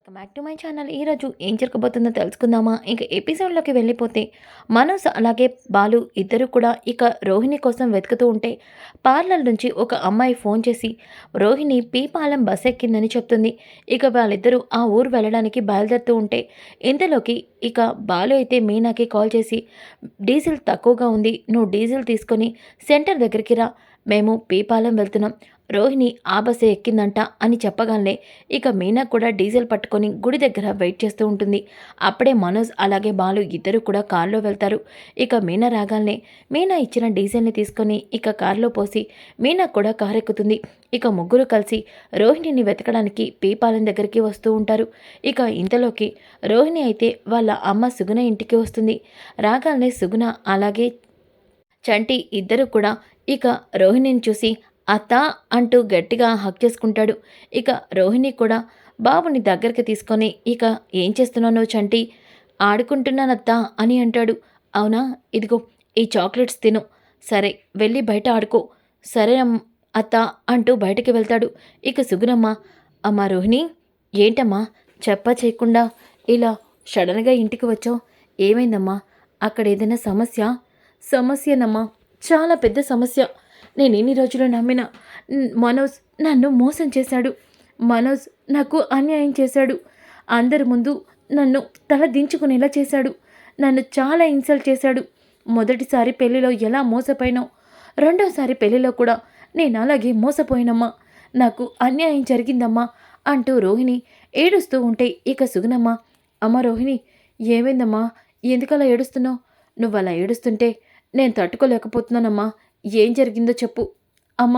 Welcome back to my channel. ఈరోజు ఏం జరగబోతుందో తెలుసుకుందామా? ఇక ఎపిసోడ్లోకి వెళ్ళిపోతే మనోజ్ అలాగే బాలు ఇద్దరు కూడా ఇక రోహిణి కోసం వెతుకుతూ ఉంటే పార్లర్ నుంచి ఒక అమ్మాయి ఫోన్ చేసి రోహిణి పీపాలెం బస్ ఎక్కిందని చెప్తుంది. ఇక వాళ్ళిద్దరూ ఆ ఊరు వెళ్ళడానికి బయలుదేరుతూ ఉంటే ఇంతలోకి ఇక బాలు అయితే మీనాకి కాల్ చేసి డీజిల్ తక్కువగా ఉంది, నువ్వు డీజిల్ తీసుకొని సెంటర్ దగ్గరికి రా, మేము పీపాలెం వెళ్తున్నాం, రోహిణి ఆ బస్సే ఎక్కిందంట అని చెప్పగానే ఇక మీనా కూడా డీజిల్ పట్టుకొని గుడి దగ్గర వెయిట్ చేస్తూ ఉంటుంది. అప్పుడే మనోజ్ అలాగే బాలు ఇద్దరు కూడా కారులో వెళ్తారు. ఇక మీనా రాగానే మీనా ఇచ్చిన డీజిల్ని తీసుకొని ఇక కారులో పోసి మీనా కూడా కారు ఎక్కుతుంది. ఇక ముగ్గురు కలిసి రోహిణిని వెతకడానికి పీపాలెం దగ్గరికి వస్తూ ఉంటారు. ఇక ఇంతలోకి రోహిణి అయితే వాళ్ళ అమ్మ సుగుణ ఇంటికి వస్తుంది. రాగానే సుగుణ అలాగే చంటి ఇద్దరు కూడా ఇక రోహిణిని చూసి అత్త అంటూ గట్టిగా హక్ చేసుకుంటాడు. ఇక రోహిణి కూడా బాబుని దగ్గరికి తీసుకొని ఇక ఏం చేస్తున్నావు చంటి? ఆడుకుంటున్నానత్తా అని అంటాడు. అవునా, ఇదిగో ఈ చాక్లెట్స్ తిను, సరే వెళ్ళి బయట ఆడుకో, సరే అత్త అంటూ బయటికి వెళ్తాడు. ఇక సుగుణమ్మ, అమ్మా రోహిణి, ఏంటమ్మా చెప్పా చేయకుండా ఇలా సడన్గా ఇంటికి వచ్చావు, ఏమైందమ్మా? అక్కడ ఏదైనా సమస్యనమ్మా, చాలా పెద్ద సమస్య. నేను ఎన్ని రోజులు నమ్మిన మనోజ్ నన్ను మోసం చేశాడు. మనోజ్ నాకు అన్యాయం చేశాడు. అందరి ముందు నన్ను తల దించుకునేలా చేశాడు. నన్ను చాలా ఇన్సల్ట్ చేశాడు. మొదటిసారి పెళ్లిలో ఎలా మోసపోయినో రెండోసారి పెళ్లిలో కూడా నేను అలాగే మోసపోయినమ్మా. నాకు అన్యాయం జరిగిందమ్మా అంటూ రోహిణి ఏడుస్తూ ఉంటే ఇక సుగుణమ్మ, అమ్మ రోహిణి, ఏమైందమ్మా? ఎందుకలా ఏడుస్తున్నావు? నువ్వు అలా ఏడుస్తుంటే నేను తట్టుకోలేకపోతున్నానమ్మా. ఏం జరిగిందో చెప్పు. అమ్మ,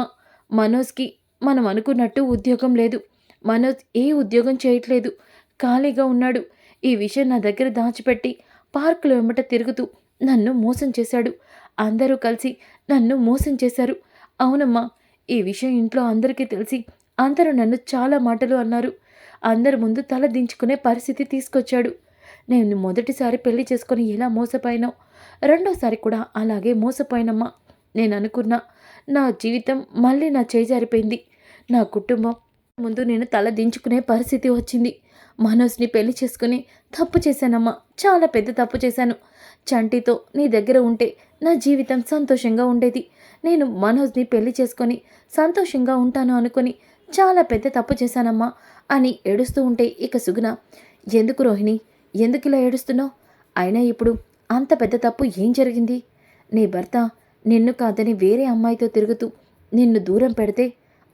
మనోజ్కి మనం అనుకున్నట్టు ఉద్యోగం లేదు. మనోజ్ ఏ ఉద్యోగం చేయట్లేదు, ఖాళీగా ఉన్నాడు. ఈ విషయం నా దగ్గర దాచిపెట్టి పార్కులో వెంబట తిరుగుతూ నన్ను మోసం చేశాడు. అందరూ కలిసి నన్ను మోసం చేశారు. అవునమ్మా, ఈ విషయం ఇంట్లో అందరికీ తెలిసి అందరూ నన్ను చాలా మాటలు అన్నారు. అందరి ముందు తల దించుకునే పరిస్థితి తీసుకొచ్చాడు. నేను మొదటిసారి పెళ్లి చేసుకొని ఎలా మోసపోయినో రెండోసారి కూడా అలాగే మోసపోయినమ్మా. నేను అనుకున్నా నా జీవితం మళ్ళీ నా చేజారిపోయింది. నా కుటుంబం ముందు నేను తల దించుకునే పరిస్థితి వచ్చింది. మనోజ్ని పెళ్లి చేసుకుని తప్పు చేశానమ్మా, చాలా పెద్ద తప్పు చేశాను. చంటితో నీ దగ్గర ఉంటే నా జీవితం సంతోషంగా ఉండేది. నేను మనోజ్ని పెళ్లి చేసుకొని సంతోషంగా ఉంటాను అనుకుని చాలా పెద్ద తప్పు చేశానమ్మా అని ఏడుస్తూ ఉంటే ఇక సుగుణ, ఎందుకు రోహిణి, ఎందుకు ఇలా ఏడుస్తున్నావు? అయినా ఇప్పుడు అంత పెద్ద తప్పు ఏం జరిగింది? నీ భర్త నిన్ను కాదని వేరే అమ్మాయితో తిరుగుతూ నిన్ను దూరం పెడితే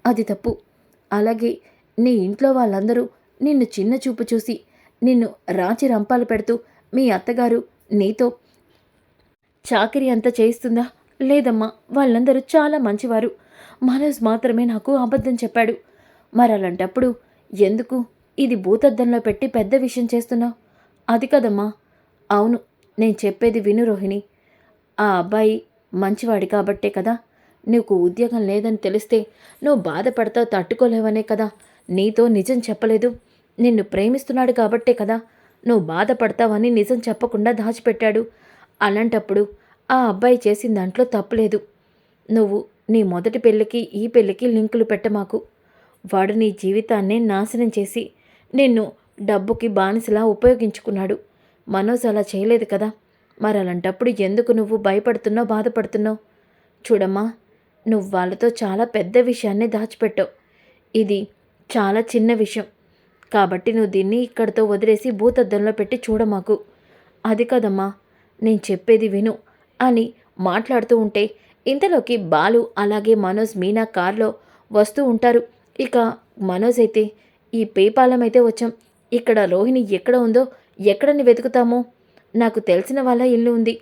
అది తప్పు. అలాగే నీ ఇంట్లో వాళ్ళందరూ నిన్ను చిన్న చూపు చూసి నిన్ను రాచి రంపాలు పెడుతూ మీ అత్తగారు నీతో చాకిరీ అంతా చేయిస్తుందా? లేదమ్మా, వాళ్ళందరూ చాలా మంచివారు. మనోజ్ మాత్రమే నాకు అబద్ధం చెప్పాడు. మరలాంటప్పుడు ఎందుకు ఇది భూతద్దంలో పెట్టి పెద్ద విషయం చేస్తున్నావు? అది కదమ్మా. అవును, నేను చెప్పేది విను రోహిణి. ఆ అబ్బాయి మంచివాడి కాబట్టే కదా, నీకు ఉద్యోగం లేదని తెలిస్తే నువ్వు బాధపడతావు, తట్టుకోలేవనే కదా నీతో నిజం చెప్పలేదు. నిన్ను ప్రేమిస్తున్నాడు కాబట్టే కదా నువ్వు బాధపడతావని నిజం చెప్పకుండా దాచిపెట్టాడు. అలాంటప్పుడు ఆ అబ్బాయి చేసిన దాంట్లో తప్పులేదు. నువ్వు నీ మొదటి పెళ్ళికి ఈ పెళ్ళికి లింకులు పెట్టమాకు. వాడు నీ జీవితాన్నే నాశనం చేసి నిన్ను డబ్బుకి బానిసలా ఉపయోగించుకున్నాడు. మనోజ్ అలా చేయలేదు కదా. మరి అలాంటప్పుడు ఎందుకు నువ్వు భయపడుతున్నావు, బాధపడుతున్నావు? చూడమ్మా, నువ్వు వాళ్ళతో చాలా పెద్ద విషయాన్ని దాచిపెట్టావు. ఇది చాలా చిన్న విషయం కాబట్టి నువ్వు దీన్ని ఇక్కడితో వదిలేసి భూతద్దంలో పెట్టి చూడమాకు. అది కదమ్మా, నేను చెప్పేది విను అని మాట్లాడుతూ ఉంటే ఇంతలోకి బాలు అలాగే మనోజ్ మీనా కారులో వస్తూ ఉంటారు. ఇక మనోజ్ అయితే, ఈ పేపాలెం అయితే వచ్చాం, ఇక్కడ రోహిణి ఎక్కడ ఉందో ఎక్కడని వెతుకుతామో? నాకు తెలిసిన వాళ్ళ ఇల్లు ఉంది,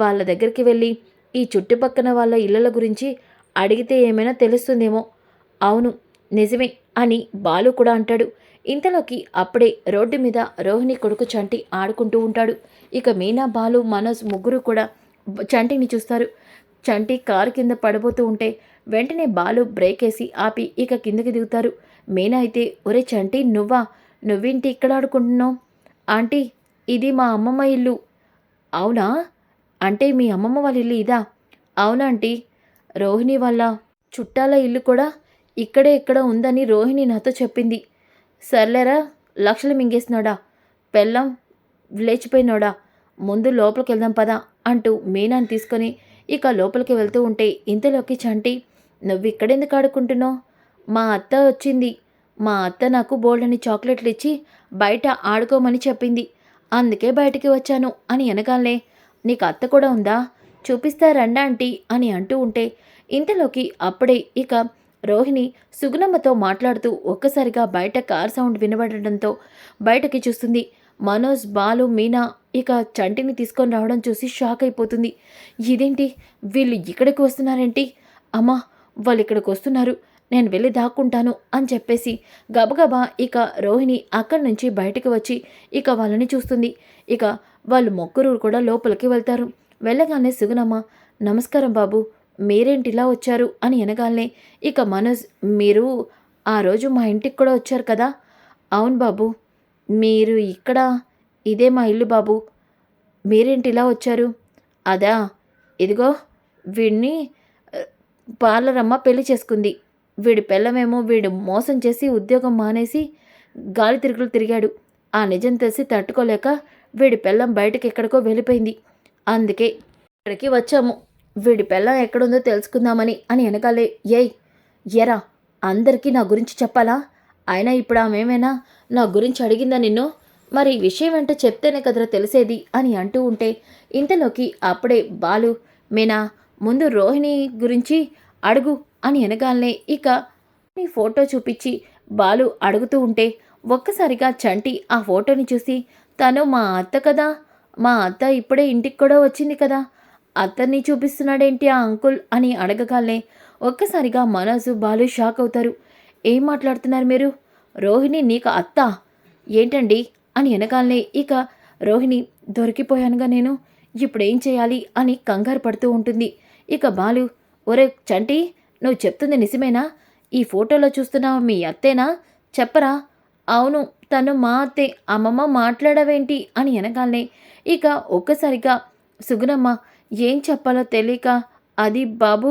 వాళ్ళ దగ్గరికి వెళ్ళి ఈ చుట్టుపక్కన వాళ్ళ ఇళ్ళల గురించి అడిగితే ఏమైనా తెలుస్తుందేమో. అవును, నిజమే అని బాలు కూడా అంటాడు. ఇంతలోకి అప్పుడే రోడ్డు మీద రోహిణి కొడుకు చంటి ఆడుకుంటూ ఉంటాడు. ఇక మీనా, బాలు, మనోజ్ ముగ్గురు కూడా చంటిని చూస్తారు. చంటి కారు కింద పడబోతూ ఉంటే వెంటనే బాలు బ్రేక్ వేసి ఆపి ఇక కిందకి దిగుతారు. మీనా అయితే, ఒరే చంటి, నువ్వేంటి ఇక్కడ ఆడుకుంటున్నావు? ఆంటీ, ఇది మా అమ్మమ్మ ఇల్లు. అవునా, అంటే మీ అమ్మమ్మ వాళ్ళ ఇల్లు ఇదా? అవునాంటీ, రోహిణి వాళ్ళ చుట్టాల ఇల్లు కూడా ఇక్కడే ఇక్కడ ఉందని రోహిణి నాతో చెప్పింది. సర్లేరా, లక్షలు మింగేసినోడా, పెళ్ళాం లేచిపోయినోడా, ముందు లోపలికెళ్దాం పదా అంటూ మీనాని తీసుకొని ఇక లోపలికి వెళ్తూ ఉంటే ఇంతలోకి చంటి, నువ్విక్కడెందుకు ఆడుకుంటున్నావు? మా అత్త వచ్చింది. మా అత్త నాకు బోల్డన్ని చాక్లెట్లు ఇచ్చి బయట ఆడుకోమని చెప్పింది. అందుకే బయటికి వచ్చాను అని అనగానే, నీకు అత్త కూడా ఉందా? చూపిస్తా రండి ఆంటీ అని అంటూ ఉంటే ఇంతలోకి అప్పుడే ఇక రోహిణి సుగుణమ్మతో మాట్లాడుతూ ఒక్కసారిగా బయట కార్ సౌండ్ వినబడడంతో బయటకి చూస్తుంది. మనోజ్, బాలు, మీనా ఇక చంటిని తీసుకొని రావడం చూసి షాక్ అయిపోతుంది. ఇదేంటి, వీళ్ళు ఇక్కడికి వస్తున్నారేంటి? అమ్మా, వాళ్ళు ఇక్కడికి వస్తున్నారు, నేను వెళ్ళి దాక్కుంటాను అని చెప్పేసి గబగబా ఇక రోహిణి అక్కడి నుంచి బయటకు వచ్చి ఇక వాళ్ళని చూస్తుంది. ఇక వాళ్ళు ముగ్గురు కూడా లోపలికి వెళ్తారు. వెళ్ళగానే సుగుణమ్మ, నమస్కారం బాబు, మీరేంటిలా వచ్చారు అని అనగానే ఇక మనోజ్, మీరు ఆ రోజు మా ఇంటికి కూడా వచ్చారు కదా? అవును బాబు, మీరు ఇక్కడ, ఇదే మా ఇల్లు బాబు, మీరేంటిలా వచ్చారు? అదా, ఇదిగో వీడిని పార్లరమ్మ పెళ్లి చేసుకుంది. వీడి పెళ్ళమేమో వీడు మోసం చేసి ఉద్యోగం మానేసి గాలి తిరుగులు తిరిగాడు. ఆ నిజం తెలిసి తట్టుకోలేక వీడి పెళ్ళం బయటకి ఎక్కడికో వెళ్ళిపోయింది. అందుకే ఇక్కడికి వచ్చాము, వీడి పెళ్ళం ఎక్కడుందో తెలుసుకుందామని అని వెనకాలే. ఏయ్ ఎరా, అందరికీ నా గురించి చెప్పాలా? అయినా ఇప్పుడు ఆమెమైనా నా గురించి అడిగిందా నిన్ను? మరి ఈ విషయం ఏంటో చెప్తేనే కదరా తెలిసేది అని అంటూ ఉంటే ఇంతలోకి అప్పుడే బాలు, మీనా, ముందు రోహిణి గురించి అడుగు అని అనగానే ఇక నీ ఫోటో చూపించి బాలు అడుగుతూ ఉంటే ఒక్కసారిగా చంటి ఆ ఫోటోని చూసి, తను మా అత్త కదా, మా అత్త ఇప్పుడే ఇంటికి కూడా వచ్చింది కదా, అత్తని చూపిస్తున్నాడేంటి ఆ అంకుల్ అని అడగగానే ఒక్కసారిగా మనసు, బాలు షాక్ అవుతారు. ఏం మాట్లాడుతున్నారు మీరు? రోహిణి నీకు అత్త ఏంటండి అని అనగానే ఇక రోహిణి, దొరికిపోయానుగా నేను, ఇప్పుడేం చేయాలి అని కంగారు పడుతూ ఉంటుంది. ఇక బాలు, ఒరే చంటి, నువ్వు చెప్తుంది నిజమేనా? ఈ ఫోటోలో చూస్తున్న మీ అత్తేనా? చెప్పరా? అవును, తను మా అత్తే, అమ్మమ్మ మాట్లాడవేంటి అని అనగానే ఇక ఒక్కసారిగా సుగుణమ్మ ఏం చెప్పాలో తెలియక అది బాబు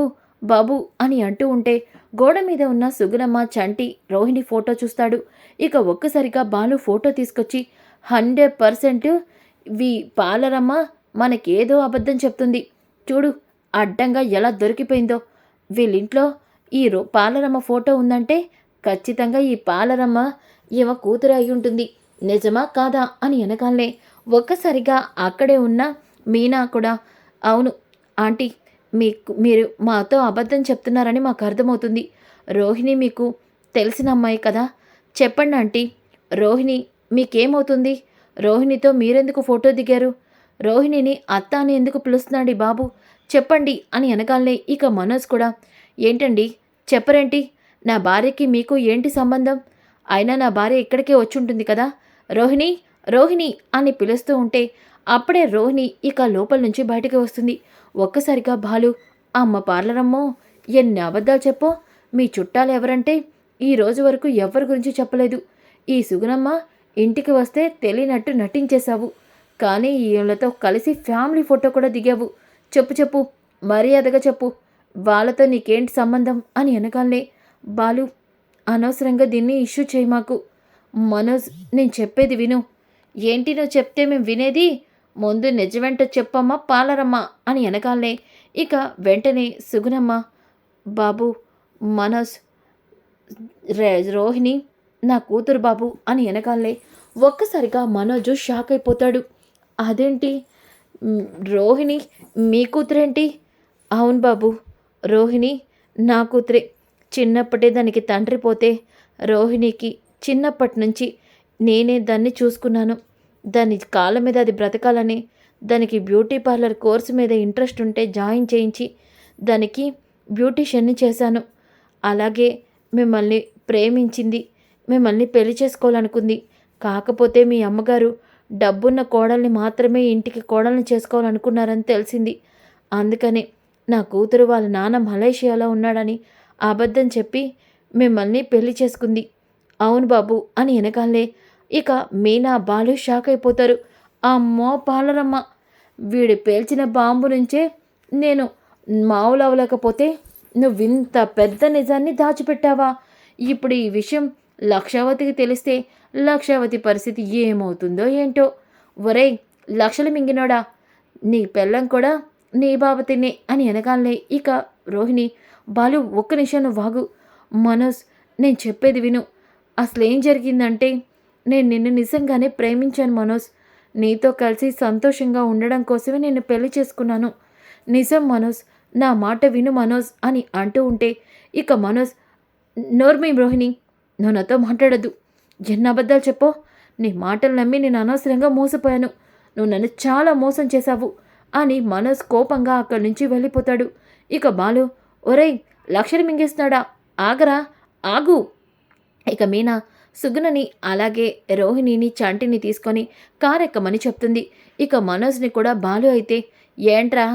బాబు అని అంటూ ఉంటే గోడ మీద ఉన్న సుగుణమ్మ, చంటి, రోహిణి ఫోటో చూస్తాడు. ఇక ఒక్కసారిగా బాలు ఫోటో తీసుకొచ్చి, 100% పాలరమ్మ మనకేదో అబద్ధం చెప్తుంది చూడు, అడ్డంగా ఎలా దొరికిపోయిందో. వీళ్ళింట్లో ఈ పాలరమ్మ ఫోటో ఉందంటే ఖచ్చితంగా ఈ పాలరమ్మ ఈమె కూతురు అయి ఉంటుంది. నిజమా కాదా అని అనగానే ఒక్కసారిగా అక్కడే ఉన్న మీనా కూడా, అవును ఆంటీ, మీరు మాతో అబద్ధం చెప్తున్నారని మాకు అర్థమవుతుంది. రోహిణి మీకు తెలిసిన అమ్మాయి కదా, చెప్పండి ఆంటీ, రోహిణి మీకేమవుతుంది? రోహిణితో మీరెందుకు ఫోటో దిగారు? రోహిణిని అత్త అని ఎందుకు పిలుస్తున్నాడు ఈ బాబు? చెప్పండి అని అనగానే ఇక మనోజ్ కూడా, ఏంటండి చెప్పరేంటి? నా భార్యకి మీకు ఏంటి సంబంధం? అయినా నా భార్య ఇక్కడికే వచ్చుంటుంది కదా. రోహిణి, రోహిణి అని పిలుస్తూ ఉంటే అప్పుడే రోహిణి ఇక లోపల నుంచి బయటకు వస్తుంది. ఒక్కసారిగా బాలు, అమ్మ పార్లరమ్మో, ఎన్ని అబద్ధాలు చెప్పో, మీ చుట్టాలు ఎవరంటే ఈ రోజు వరకు ఎవరి గురించి చెప్పలేదు. ఈ సుగుణమ్మ ఇంటికి వస్తే తెలియనట్టు నటించేశావు, కానీ వీళ్ళతో కలిసి ఫ్యామిలీ ఫోటో కూడా దిగావు. చెప్పు చెప్పు, మర్యాదగా చెప్పు, వాళ్ళతో నీకేంటి సంబంధం అని అనగానే బాలు, అనవసరంగా దీన్ని ఇష్యూ చేయి మాకు. మనోజ్, నేను చెప్పేది విను. ఏంటి నువ్వు చెప్తే మేము వినేది? ముందు నిజమేంటో చెప్పమ్మా పాలరమ్మ అని అనగానే ఇక వెంటనే సుగుణమ్మ, బాబు, మనోజ్, రోహిణి నా కూతురు బాబు అని అనగానే ఒక్కసారిగా మనోజు షాక్ అయిపోతాడు. అదేంటి, రోహిణి మీ కూతురేంటి? అవును బాబు, రోహిణి నా కూతురే. చిన్నప్పటే దానికి తండ్రి పోతే రోహిణికి చిన్నప్పటి నుంచి నేనే దాన్ని చూసుకున్నాను. దాని కాళ్ళ మీద అది బ్రతకాలని దానికి బ్యూటీ పార్లర్ కోర్సు మీద ఇంట్రెస్ట్ ఉంటే జాయిన్ చేయించి దానికి బ్యూటీషియన్ని చేశాను. అలాగే మిమ్మల్ని ప్రేమించింది, మిమ్మల్ని పెళ్లి చేసుకోవాలనుకుంది. కాకపోతే మీ అమ్మగారు డబ్బున్న కోడల్ని మాత్రమే ఇంటికి కోడల్ని చేసుకోవాలనుకున్నారని తెలిసింది. అందుకనే నా కూతురు వాళ్ళ నాన్న మలేషియాలో ఉన్నాడని అబద్ధం చెప్పి మిమ్మల్ని పెళ్లి చేసుకుంది. అవును బాబు అని వెనకాలే ఇక మీనా, బాలు షాక్ అయిపోతారు. అమ్మో పాలరమ్మ, వీడు పేల్చిన బాంబు నుంచే నేను మావులవలేకపోతే నువ్వింత పెద్ద నిజాన్ని దాచిపెట్టావా? ఇప్పుడు ఈ విషయం లక్షావతికి తెలిస్తే లక్షావతి పరిస్థితి ఏమవుతుందో ఏంటో. ఒరేయ్ లక్షలు మింగినోడా, నీ పెళ్ళం కూడా నీ బాబతినే అని వెనకాలనే ఇక రోహిణి, బాలు ఒక్క నిమిషం నువ్వు వాగు. మనోజ్ నేను చెప్పేది విను. అసలేం జరిగిందంటే నేను నిన్ను నిజంగానే ప్రేమించాను మనోజ్. నీతో కలిసి సంతోషంగా ఉండడం కోసమే నేను పెళ్లి చేసుకున్నాను. నిజం మనోజ్, నా మాట విను మనోజ్ అని అంటూ ఉంటే ఇక మనోజ్, నోర్మీ రోహిణి, నువ్వు నాతో మాట్లాడద్దు. ఎన్ని అబద్ధాలు చెప్పో. నీ మాటలు నమ్మి నేను అనవసరంగా మోసపోయాను. నువ్వు నన్ను చాలా మోసం చేశావు అని మనోజ్ కోపంగా అక్కడి నుంచి వెళ్ళిపోతాడు. ఇక బాలు, ఒరేయ్ లక్షలు మింగేస్తున్నాడా, ఆగరా, ఆగు. ఇక మీనా సుగుణని అలాగే రోహిణిని చంటిని తీసుకొని కారెక్కమని చెప్తుంది. ఇక మనోజ్ని కూడా బాలు అయితే, ఏంట్రా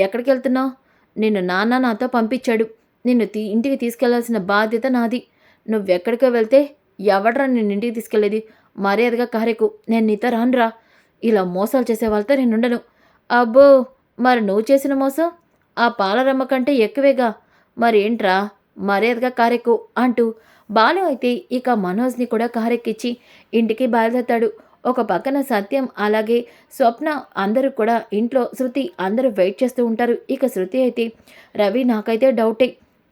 ఎక్కడికి వెళ్తున్నావు? నిన్ను నాన్న నాతో పంపించాడు. నిన్ను ఇంటికి తీసుకెళ్లాల్సిన బాధ్యత నాది. నువ్వెక్కడికో వెళ్తే ఎవడ్రా నిన్ను ఇంటికి తీసుకెళ్లేది? మర్యాదగా కారెక్కు, నేను నీతో రానురా. ఇలా మోసాలు చేసే వాళ్ళతో నేనుండను. అబ్బో, మరి నువ్వు చేసిన మోసం ఆ పాలరమ్మ కంటే ఎక్కువేగా. మరేంట్రా, మర్యాదగా కారెక్కు అంటూ బాలు అయితే ఇక మనోజ్ని కూడా కారెక్కిచ్చి ఇంటికి బయలుదేరతాడు. ఒక పక్కన సత్యం అలాగే స్వప్న అందరూ కూడా ఇంట్లో, శృతి అందరూ వెయిట్ చేస్తూ ఉంటారు. ఇక శృతి అయితే, రవి నాకైతే డౌటే,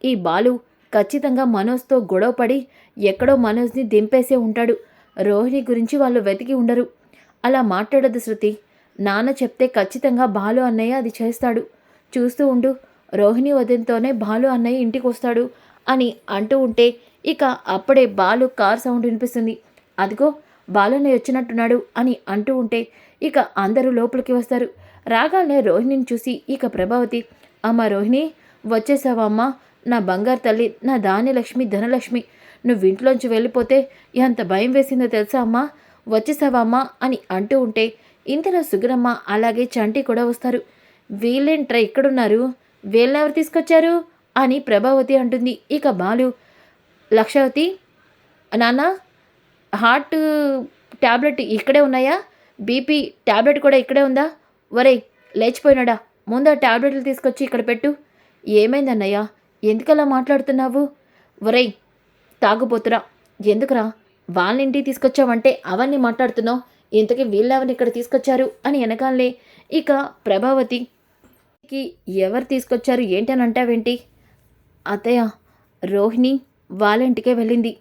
ఈ బాలు ఖచ్చితంగా మనోజ్తో గొడవపడి ఎక్కడో మనోజ్ని దింపేసే ఉంటాడు. రోహిణి గురించి వాళ్ళు వెతికి ఉండరు. అలా మాట్లాడద్దు శృతి. నాన్న చెప్తే ఖచ్చితంగా బాలు అన్నయ్య అది చేస్తాడు. చూస్తూ ఉండు, రోహిణి వదినతోనే బాలు అన్నయ్య ఇంటికి వస్తాడు అని అంటూ ఉంటే ఇక అప్పుడే బాలు కార్ సౌండ్ వినిపిస్తుంది. అదిగో బాలున్నయ్య వచ్చినట్టున్నాడు అని అంటూ ఉంటే ఇక అందరూ లోపలికి వస్తారు. రాగానే రోహిణిని చూసి ఇక ప్రభావతి, అమ్మ రోహిణి వచ్చేసావా అమ్మా, నా బంగారు తల్లి, నా ధాన్యలక్ష్మి ధనలక్ష్మి, నువ్వు ఇంట్లోంచి వెళ్ళిపోతే ఎంత భయం వేసిందో తెలుసా అమ్మా, వచ్చేసావా అమ్మా అని అంటూ ఉంటే ఇంతలో సుగుణమ్మ అలాగే చంటి కూడా వస్తారు. వీళ్ళేంట్రా ఇక్కడున్నారు, వీళ్ళెవరు తీసుకొచ్చారు అని ప్రభావతి అంటుంది. ఇక బాలు, లక్షావతి నాన్న హార్ట్ ట్యాబ్లెట్ ఇక్కడే ఉన్నాయా, బీపీ ట్యాబ్లెట్ కూడా ఇక్కడే ఉందా, ఒరేయ్ లేచిపోయినాడా, ముందు ఆ ట్యాబ్లెట్లు తీసుకొచ్చి ఇక్కడ పెట్టు. ఏమైందన్నయ్య, ఎందుకలా మాట్లాడుతున్నావు? ఒరేయ్ తాగుపోతురా, ఎందుకురా వాళ్ళ ఇంటికి తీసుకొచ్చావంటే అవన్నీ మాట్లాడుతున్నావు, ఇంతకీ వీళ్ళెవరిని ఇక్కడ తీసుకొచ్చారు అని వెనకాలే ఇక ప్రభావతికి ఎవరు తీసుకొచ్చారు ఏంటని అంటావేంటి? అత్తయ్య, రోహిణి వాళ్ళ ఇంటికే వెళ్ళింది.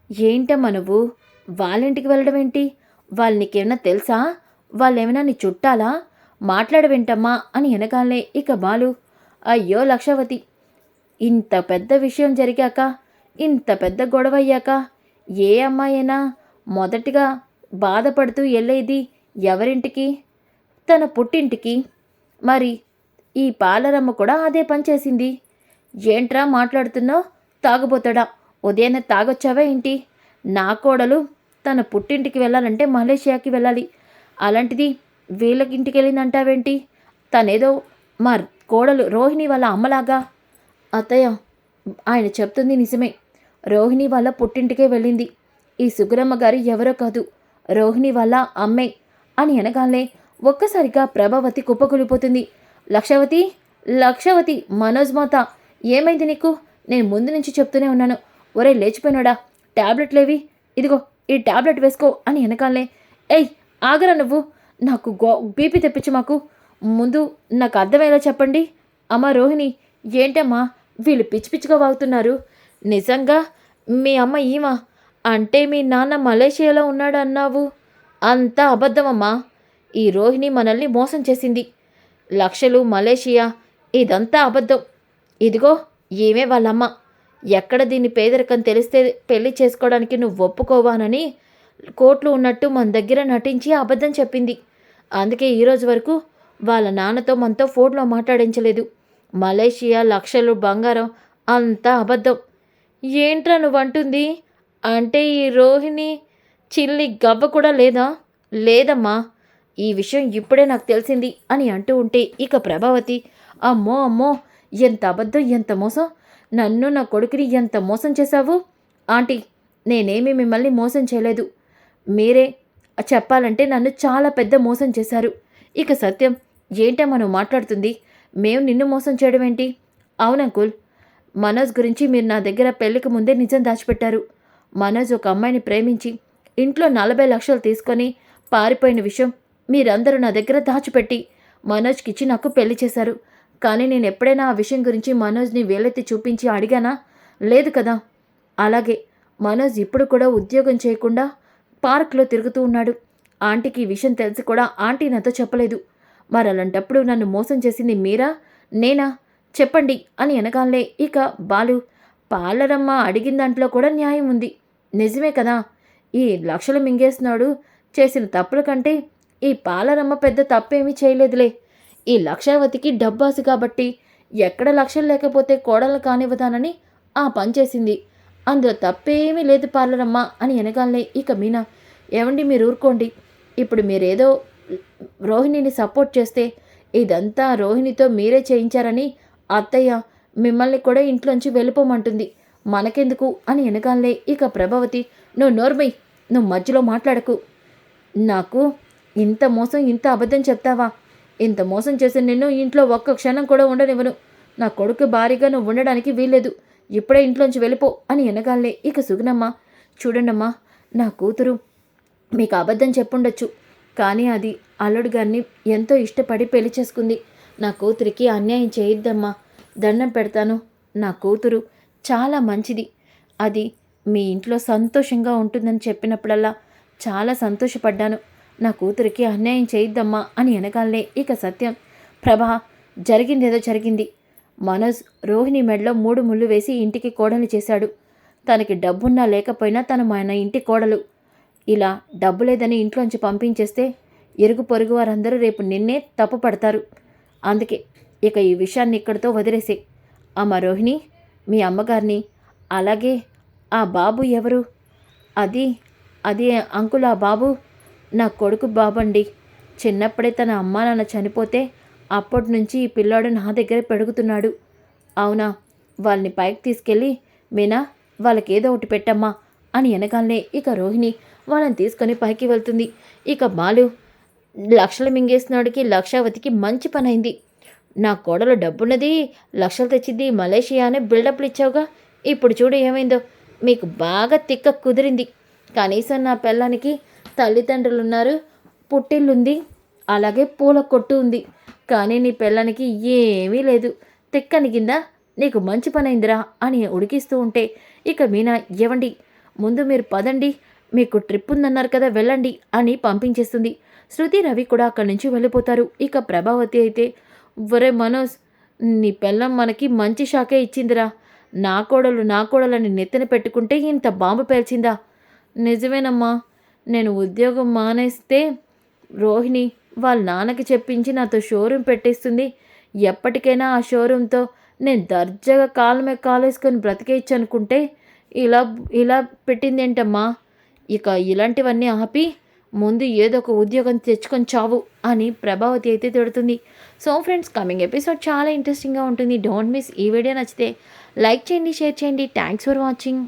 ఏంటమ్మా నువ్వు వాళ్ళ ఇంటికి వెళ్ళడం ఏంటి? వాళ్ళు నీకేమన్నా తెలుసా? వాళ్ళేమైనా నీ చుట్టాలా? మాట్లాడవేంటమ్మా అని వెనకాలే ఇక బాలు, అయ్యో లక్షావతి, ఇంత పెద్ద విషయం జరిగాక, ఇంత పెద్ద గొడవ అయ్యాక ఏ అమ్మాయైనా మొదటిగా బాధపడుతూ వెళ్ళేది ఎవరింటికి? తన పుట్టింటికి. మరి ఈ పాలరమ్మ కూడా అదే పని చేసింది. ఏంట్రా మాట్లాడుతున్నావు? తాగుపోతాడా, ఉదయాన్నే తాగొచ్చావా ఏంటి? నా కోడలు తన పుట్టింటికి వెళ్ళాలంటే మలేషియాకి వెళ్ళాలి, అలాంటిది వీళ్ళకి ఇంటికి వెళ్ళిందంటావేంటి? తనేదో మా కోడలు రోహిణి వాళ్ళ అమ్మలాగా. అత్తయ్య, ఆయన చెప్తుంది నిజమే, రోహిణి వాళ్ళ పుట్టింటికే వెళ్ళింది. ఈ సుగురమ్మ గారు ఎవరో కాదు, రోహిణి వాళ్ళ అమ్మే అని అనగానే ఒక్కసారిగా ప్రభావతి కుప్పకూలిపోతుంది. లక్షావతి, లక్షావతి, మనోజ్ మాత, ఏమైంది నీకు? నేను ముందు నుంచి చెప్తూనే ఉన్నాను. ఒరే లేచిపోయినాడా, ట్యాబ్లెట్లేవి, ఇదిగో ఈ ట్యాబ్లెట్ వేసుకో అని వెనకాలనే, ఏయ్ ఆగరా నువ్వు, నాకు బీపీ తెప్పించు మాకు, ముందు నాకు అర్థమయ్యేలా చెప్పండి. అమ్మ రోహిణి, ఏంటమ్మా వీళ్ళు పిచ్చి పిచ్చిగా వాగుతున్నారు? నిజంగా మీ అమ్మ ఈమా అంటే మీ నాన్న మలేషియాలో ఉన్నాడు అన్నావు, అంతా అబద్ధమమ్మా. ఈ రోహిణి మనల్ని మోసం చేసింది. లక్షలు, మలేషియా, ఇదంతా అబద్ధం. ఇదిగో ఈమె వాళ్ళమ్మ. ఎక్కడ దీని పేదరికం తెలిస్తే పెళ్లి చేసుకోవడానికి నువ్వు ఒప్పుకోవానని కోట్లు ఉన్నట్టు మన దగ్గర నటించి అబద్ధం చెప్పింది. అందుకే ఈరోజు వరకు వాళ్ళ నాన్నతో మనతో ఫోన్లో మాట్లాడించలేదు. మలేషియా, లక్షలు, బంగారం అంతా అబద్ధం. ఏంట్రా నువ్వంటుంది? అంటే ఈ రోహిణి చిల్లి గవ్వ కూడా లేదా? లేదమ్మా, ఈ విషయం ఇప్పుడే నాకు తెలిసింది అని అంటూ ఉంటే ఇక ప్రభావతి, అమ్మో అమ్మో, ఎంత అబద్ధం, ఎంత మోసం, నన్ను నా కొడుకుని ఎంత మోసం చేశావు? ఆంటీ, నేనేమీ మిమ్మల్ని మోసం చేయలేదు, మీరే చెప్పాలంటే నన్ను చాలా పెద్ద మోసం చేశారు. ఇక సత్యం, ఏంటమ్మా నువ్వు మాట్లాడుతుంది? మేము నిన్ను మోసం చేయడం ఏంటి? అవునంకుల్, మనోజ్ గురించి మీరు నా దగ్గర పెళ్ళికి ముందే నిజం దాచిపెట్టారు. మనోజ్ ఒక అమ్మాయిని ప్రేమించి ఇంట్లో 40 లక్షలు తీసుకొని పారిపోయిన విషయం మీరందరూ నా దగ్గర దాచిపెట్టి మనోజ్కి ఇచ్చి నాకు పెళ్లి చేశారు. కానీ నేను ఎప్పుడైనా ఆ విషయం గురించి మనోజ్ని వేలెత్తి చూపించి అడిగానా? లేదు కదా. అలాగే మనోజ్ ఇప్పుడు కూడా ఉద్యోగం చేయకుండా పార్క్లో తిరుగుతూ ఉన్నాడు. ఆంటీకి ఈ విషయం తెలిసి కూడా ఆంటీ నాతో చెప్పలేదు. మరి అలాంటప్పుడు నన్ను మోసం చేసింది మీరా, నేనా? చెప్పండి అని అనగానే ఇక బాలు, పార్లరమ్మ అడిగిన దాంట్లో కూడా న్యాయం ఉంది. నిజమే కదా. ఈ లక్షలు మింగేసినాడు చేసిన తప్పుల కంటే ఈ పార్లరమ్మ పెద్ద తప్పేమీ చేయలేదులే. ఈ లక్షావతికి డబ్బాసు కాబట్టి ఎక్కడ లక్షలు లేకపోతే కోడలు కానివ్వదానని ఆ పని చేసింది. అందులో తప్పేమీ లేదు పార్లరమ్మ అని అనగానే ఇక మీనా, ఏమండి మీరు ఊరుకోండి. ఇప్పుడు మీరేదో రోహిణిని సపోర్ట్ చేస్తే ఇదంతా రోహిణితో మీరే చేయించారని అత్తయ్య మిమ్మల్ని కూడా ఇంట్లోంచి వెళ్ళిపోమంటుంది. మనకెందుకు అని అనగానే ఇక ప్రభావతి, నువ్వు నోర్మై, నువ్వు మధ్యలో మాట్లాడకు. నాకు ఇంత మోసం ఇంత అబద్ధం చెప్తావా? ఇంత మోసం చేసి నిన్ను ఇంట్లో ఒక్క క్షణం కూడా ఉండనివ్వను. నా కొడుకు భారీగా నువ్వు ఉండడానికి వీల్లేదు. ఇప్పుడే ఇంట్లోంచి వెళ్ళిపో అని అనగానే ఇక సుగుణమ్మ, చూడండమ్మా, నా కూతురు మీకు అబద్ధం చెప్పుండొచ్చు, కానీ అది అల్లుడు గారిని ఎంతో ఇష్టపడి పెళ్లి చేసుకుంది. నా కూతురికి అన్యాయం చేయొద్దమ్మా, దండం పెడతాను. నా కూతురు చాలా మంచిది. అది మీ ఇంట్లో సంతోషంగా ఉంటుందని చెప్పినప్పుడల్లా చాలా సంతోషపడ్డాను. నా కూతురికి అన్యాయం చేయొద్దమ్మా అని అనగానే ఇక సత్యం, ప్రభా, జరిగిందేదో జరిగింది. మనోజ్ రోహిణి మెడలో 3 ముళ్ళు వేసి ఇంటికి కోడలు చేశాడు. తనకి డబ్బున్నా లేకపోయినా తను మన ఇంటి కోడలు. ఇలా డబ్బు లేదని ఇంట్లోంచి పంపించేస్తే ఇరుగు పొరుగు వారందరూ రేపు నిన్నే తప్పు పడతారు. అందుకే ఇక ఈ విషయాన్ని ఇక్కడితో వదిలేసే. అమ్మ రోహిణి, మీ అమ్మగారిని, అలాగే ఆ బాబు ఎవరు? అది అది అంకుల్, ఆ బాబు నా కొడుకు బాబండి. చిన్నప్పుడే తన అమ్మా నాన్న చనిపోతే అప్పటి నుంచి ఈ పిల్లాడు నా దగ్గర పెరుగుతున్నాడు. అవునా, వాళ్ళని పైకి తీసుకెళ్ళి మీనా వాళ్ళకి ఏదో ఒకటి పెట్టమ్మా అని అనగానే ఇక రోహిణి వాళ్ళని తీసుకొని పైకి వెళ్తుంది. ఇక బాలు, లక్షలు మింగేసినాడికి లక్షావతికి మంచి పని అయింది. నా కోడలు డబ్బున్నది, లక్షలు తెచ్చింది, మలేషియా అనే బిల్డప్లు ఇచ్చావుగా, ఇప్పుడు చూడు ఏమైందో. మీకు బాగా తిక్క కుదిరింది. కనీసం నా పిల్లానికి తల్లిదండ్రులున్నారు, పుట్టిల్లుంది, అలాగే పూల కొట్టు ఉంది. కానీ నీ పిల్లానికి ఏమీ లేదు. తిక్కని కింద నీకు మంచి పనైందిరా అని ఉడికిస్తూ ఉంటే ఇక మీనా, ఏవండి ముందు మీరు పదండి, మీకు ట్రిప్ ఉందన్నారు కదా, వెళ్ళండి అని పంపించేస్తుంది. శృతి, రవి కూడా అక్కడి నుంచి వెళ్ళిపోతారు. ఇక ప్రభావతి అయితే, ఒరే మనోజ్, నీ పిల్లం మనకి మంచి షాకే ఇచ్చిందిరా. నా కోడలని నెత్తిన పెట్టుకుంటే ఇంత బాంబు పేల్చిందా? నిజమేనమ్మా, నేను ఉద్యోగం మానేస్తే రోహిణి వాళ్ళ నాన్నకి చెప్పించి నాతో షోరూమ్ పెట్టేస్తుంది. ఎప్పటికైనా ఆ షోరూంతో నేను దర్జాగా కాళ్ళ మీద కాలేసుకొని బ్రతికేయచ్చు అనుకుంటే ఇలా ఇలా పెట్టిందేంటమ్మా? ఇక ఇలాంటివన్నీ ఆపి ముందు ఏదో ఒక ఉద్యోగం తెచ్చుకొని చావు అని ప్రభావతి అయితే తిడుతుంది. సో ఫ్రెండ్స్, కమింగ్ ఎపిసోడ్ చాలా ఇంట్రెస్టింగ్గా ఉంటుంది. Don't miss. ఈ వీడియో నచ్చితే లైక్ చేయండి, షేర్ చేయండి. Thanks for watching.